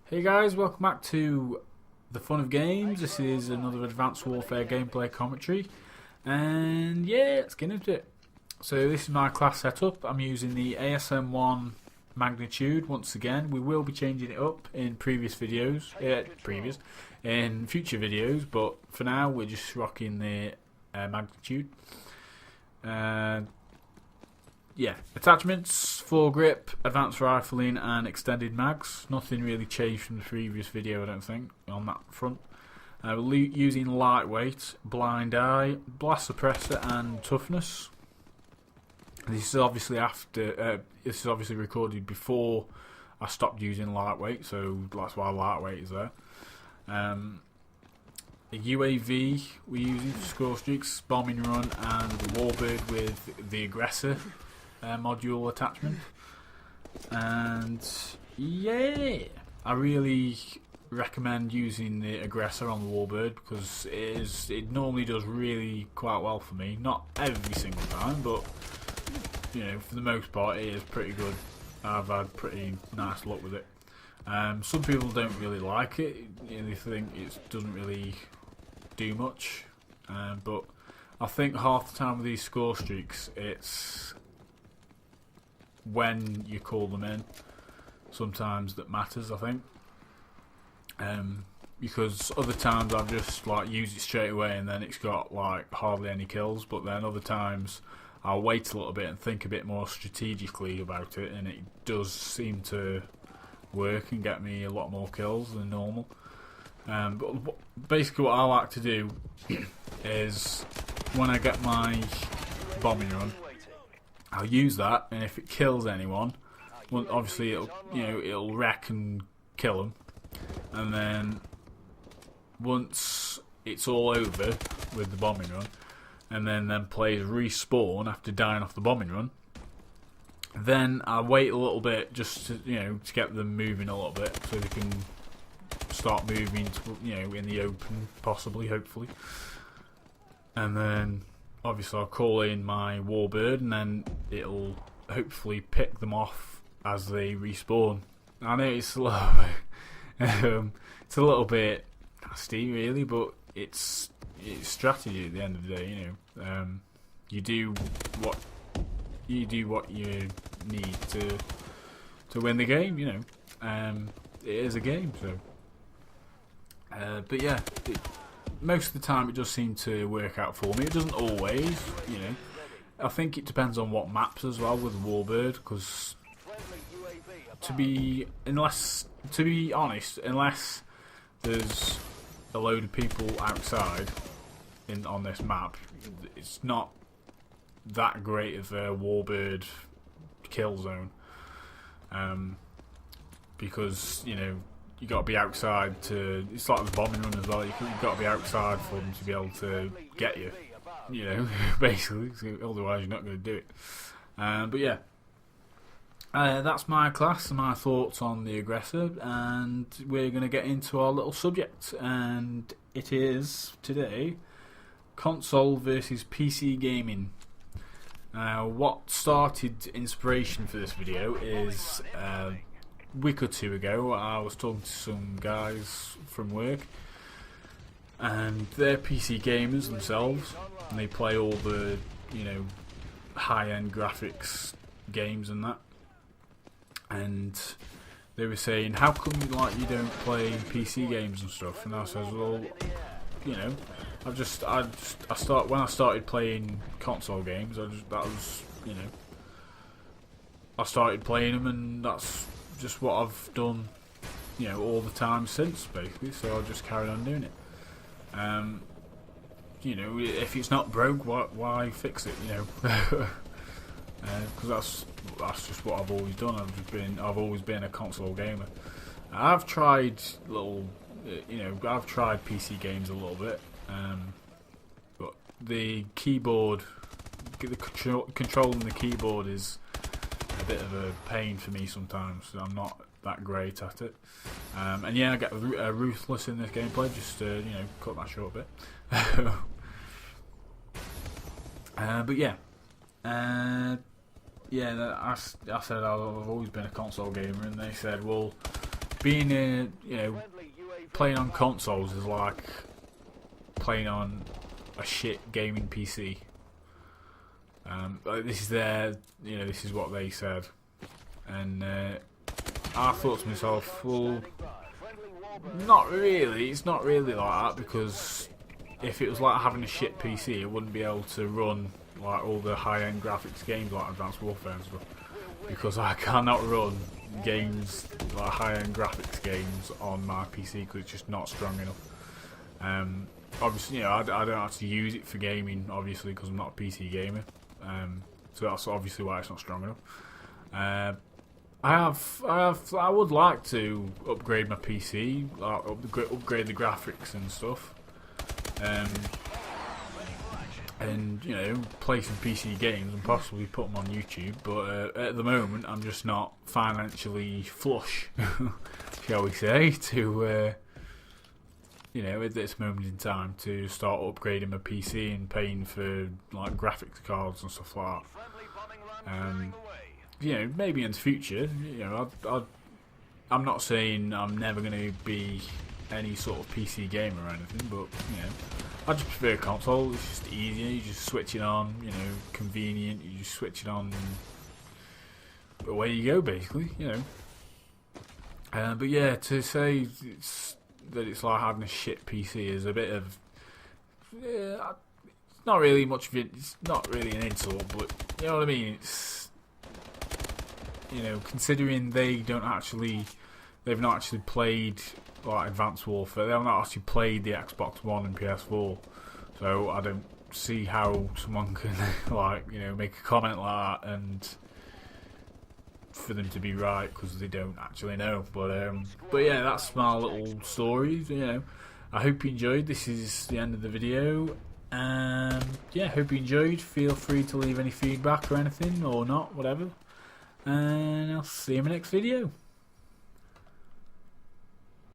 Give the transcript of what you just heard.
Hey guys, welcome back to the fun of games. This is another Advanced Warfare gameplay commentary, and yeah, let's get into it. So this is my class setup. I'm using the ASM1 magnitude once again. We will be changing it up in future videos, but for now we're just rocking the magnitude. Yeah, attachments, foregrip, advanced rifling and extended mags. Nothing really changed from the previous video, I don't think, on that front. We're using lightweight, blind eye, blast suppressor and toughness. This is obviously recorded before I stopped using lightweight, so that's why lightweight is there. A UAV we're using for scorestreaks, bombing run, and the Warbird with the Aggressor Module attachment. And yeah, I really recommend using the Aggressor on the Warbird because it normally does really quite well for me. Not every single time, but you know, for the most part it is pretty good. I've had pretty nice luck with it. Some people don't really like it. You know, they think it doesn't really do much, but I think half the time with these score streaks, it's when you call them in sometimes that matters, I think. Because other times I've just like used it straight away and then it's got like hardly any kills, but then other times I'll wait a little bit and think a bit more strategically about it, and it does seem to work and get me a lot more kills than normal. But basically what I like to do is when I get my bombing run, I'll use that, and if it kills anyone, well, obviously it'll wreck and kill them, and then once it's all over with the bombing run, and then players respawn after dying off the bombing run, then I wait a little bit just to get them moving a little bit so they can start moving in the open, possibly, hopefully, and then obviously I'll call in my Warbird and then it'll hopefully pick them off as they respawn. I know it's it's a little bit nasty really, but it's strategy at the end of the day. You do what you need to win the game. It is a game, so but yeah, most of the time it does seem to work out for me. It doesn't always, I think it depends on what maps as well with Warbird, because to be honest, unless there's a load of people outside on this map, it's not that great of a Warbird kill zone, because you got to be outside to. It's like the bombing run as well. You've got to be outside for them to be able to get you. Basically, otherwise you're not going to do it. But yeah, that's my class and my thoughts on the Aggressor, and we're going to get into our little subject, and it is today console versus PC gaming. What started inspiration for this video is week or two ago I was talking to some guys from work, and they're PC gamers themselves, and they play all the high-end graphics games and that, and they were saying, how come you don't play PC games and stuff? And I said, well, when I started playing console games, I started playing them, and that's just what I've done, all the time since, basically. So I just carried on doing it. If it's not broke, why fix it? Because that's just what I've always done. I've always been a console gamer. I've tried I've tried PC games a little bit, but the keyboard, controlling the keyboard is a bit of a pain for me sometimes. I'm not that great at it, and yeah, I get ruthless in this gameplay, just to cut that short a bit. But yeah, I said I've always been a console gamer, and they said, well, being playing on consoles is like playing on a shit gaming PC. This is this is what they said, and I thought to myself, well, not really. It's not really like that, because if it was like having a shit PC, it wouldn't be able to run like all the high-end graphics games like Advanced Warfare and stuff, because I cannot run games like high-end graphics games on my PC because it's just not strong enough. Obviously, I don't actually use it for gaming, obviously, because I'm not a PC gamer. So that's obviously why it's not strong enough. I would like to upgrade my PC, like upgrade the graphics and stuff, and play some PC games and possibly put them on YouTube. But at the moment, I'm just not financially flush, shall we say, to at this moment in time to start upgrading my PC and paying for like graphics cards and stuff like that. Maybe in the future, I'm not saying I'm never going to be any sort of PC gamer or anything, but I just prefer a console. It's just easier. You just switch it on, convenient. You just switch it on, and away you go, basically. But yeah, to say that it's like having a shit PC is a bit of it's not really much of it. It's not really an insult, but you know what I mean. It's considering they've not actually played like Advanced Warfare. They've not actually played the Xbox One and PS4, so I don't see how someone can make a comment like that and for them to be right, because they don't actually know. But yeah, that's my little story. I hope you enjoyed. This is the end of the video, and yeah, hope you enjoyed. Feel free to leave any feedback or anything, or not, whatever, and I'll see you in my next video.